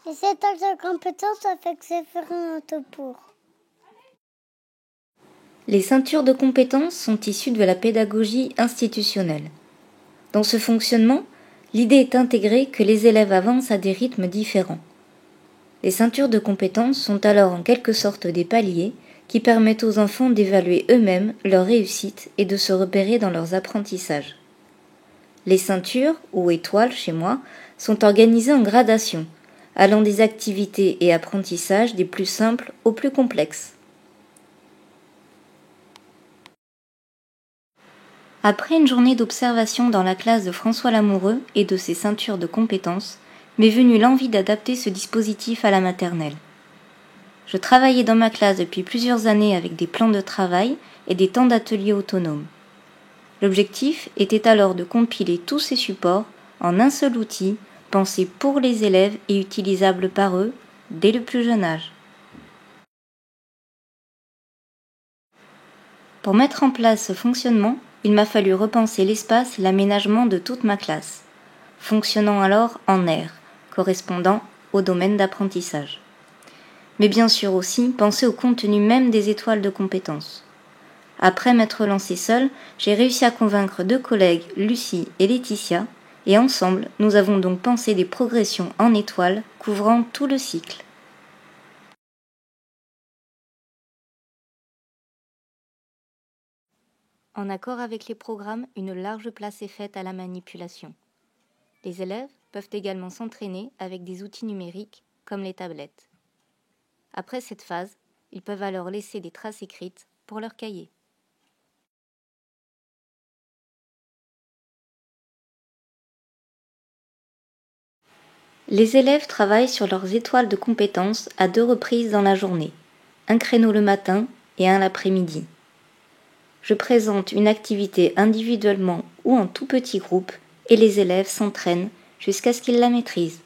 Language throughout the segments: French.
Les étoiles de compétences avec différentes pour. Les ceintures de compétences sont issues de la pédagogie institutionnelle. Dans ce fonctionnement, l'idée est intégrée que les élèves avancent à des rythmes différents. Les ceintures de compétences sont alors en quelque sorte des paliers qui permettent aux enfants d'évaluer eux-mêmes leur réussite et de se repérer dans leurs apprentissages. Les ceintures, ou étoiles chez moi, sont organisées en gradations, allant des activités et apprentissages des plus simples aux plus complexes. Après une journée d'observation dans la classe de François Lamoureux et de ses ceintures de compétences, m'est venue l'envie d'adapter ce dispositif à la maternelle. Je travaillais dans ma classe depuis plusieurs années avec des plans de travail et des temps d'atelier autonomes. L'objectif était alors de compiler tous ces supports en un seul outil, pensé pour les élèves et utilisable par eux dès le plus jeune âge. Pour mettre en place ce fonctionnement, il m'a fallu repenser l'espace et l'aménagement de toute ma classe, fonctionnant alors en aires, correspondant au domaine d'apprentissage. Mais bien sûr aussi penser au contenu même des étoiles de compétences. Après m'être lancée seule, j'ai réussi à convaincre 2 collègues, Lucie et Laetitia, et ensemble, nous avons donc pensé des progressions en étoiles couvrant tout le cycle. En accord avec les programmes, une large place est faite à la manipulation. Les élèves peuvent également s'entraîner avec des outils numériques comme les tablettes. Après cette phase, ils peuvent alors laisser des traces écrites pour leur cahier. Les élèves travaillent sur leurs étoiles de compétences à 2 reprises dans la journée, un créneau le matin et un l'après-midi. Je présente une activité individuellement ou en tout petit groupe et les élèves s'entraînent jusqu'à ce qu'ils la maîtrisent.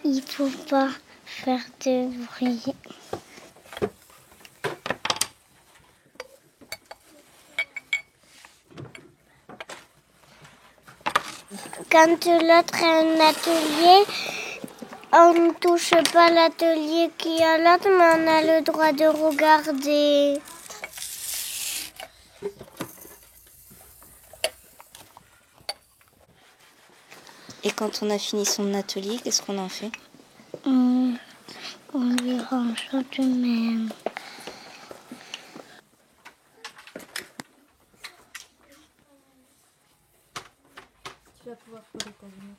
Il faut pas faire de bruit. Quand l'autre a un atelier, on ne touche pas l'atelier qui a l'autre, mais on a le droit de regarder. Et quand on a fini son atelier, qu'est-ce qu'on en fait ? On lui range tout de même. Tu vas pouvoir coller ta lunette.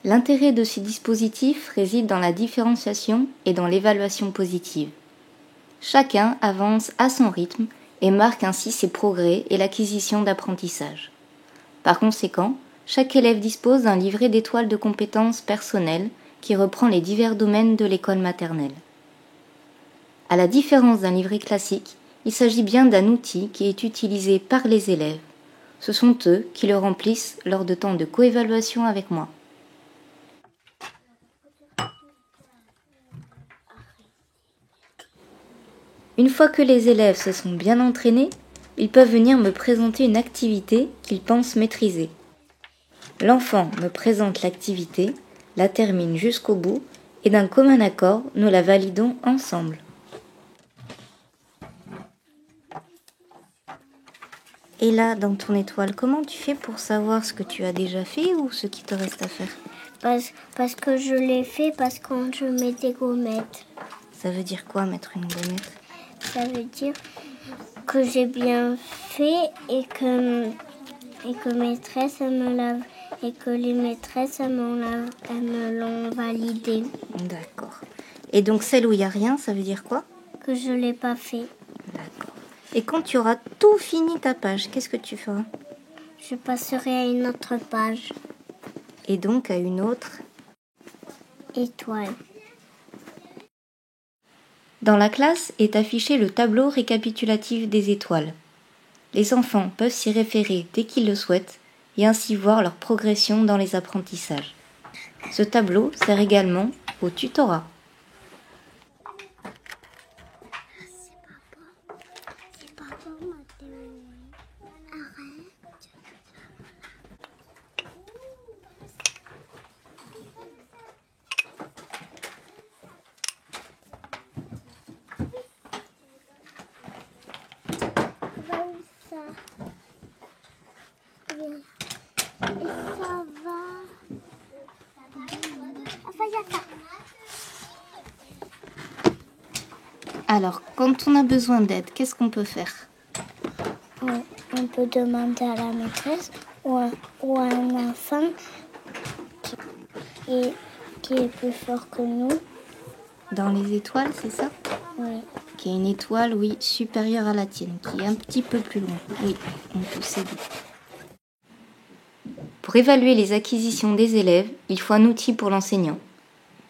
L'intérêt de ces dispositifs réside dans la différenciation et dans l'évaluation positive. Chacun avance à son rythme et marque ainsi ses progrès et l'acquisition d'apprentissage. Par conséquent, chaque élève dispose d'un livret d'étoiles de compétences personnelles qui reprend les divers domaines de l'école maternelle. À la différence d'un livret classique, il s'agit bien d'un outil qui est utilisé par les élèves. Ce sont eux qui le remplissent lors de temps de coévaluation avec moi. Une fois que les élèves se sont bien entraînés, ils peuvent venir me présenter une activité qu'ils pensent maîtriser. L'enfant me présente l'activité, la termine jusqu'au bout et d'un commun accord, nous la validons ensemble. Et là, dans ton étoile, comment tu fais pour savoir ce que tu as déjà fait ou ce qui te reste à faire ? Parce que je l'ai fait parce que je mets des gommettes. Ça veut dire quoi, mettre une gommette ? Ça veut dire que j'ai bien fait et que maîtresse et que les maîtresses elles me l'ont validé. D'accord. Et donc celle où il n'y a rien, ça veut dire quoi? Que je l'ai pas fait. D'accord. Et quand tu auras tout fini ta page, qu'est-ce que tu feras? Je passerai à une autre page. Et donc à une autre étoile. Dans la classe est affiché le tableau récapitulatif des étoiles. Les enfants peuvent s'y référer dès qu'ils le souhaitent et ainsi voir leur progression dans les apprentissages. Ce tableau sert également au tutorat. Alors, quand on a besoin d'aide, qu'est-ce qu'on peut faire? On peut demander à la maîtresse ou à un enfant qui est plus fort que nous. Dans les étoiles, c'est ça? Oui. Qui est une étoile, oui, supérieure à la tienne, qui est un petit peu plus loin. Oui, on peut s'aider. Pour évaluer les acquisitions des élèves, il faut un outil pour l'enseignant.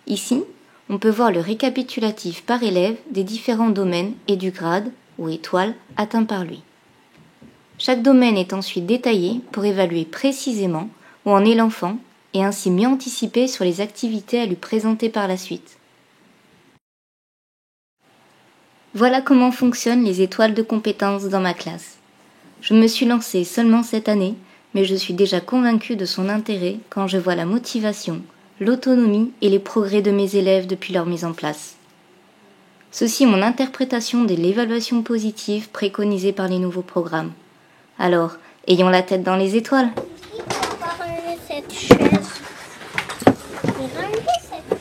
Ici, on peut voir le récapitulatif par élève des différents domaines et du grade, ou étoile, atteint par lui. Chaque domaine est ensuite détaillé pour évaluer précisément où en est l'enfant et ainsi mieux anticiper sur les activités à lui présenter par la suite. Voilà comment fonctionnent les étoiles de compétences dans ma classe. Je me suis lancée seulement cette année, mais je suis déjà convaincue de son intérêt quand je vois la motivation, l'autonomie et les progrès de mes élèves depuis leur mise en place. Ceci est mon interprétation de l'évaluation positive préconisée par les nouveaux programmes. Alors, ayons la tête dans les étoiles. On va enlever cette chaise. On va enlever cette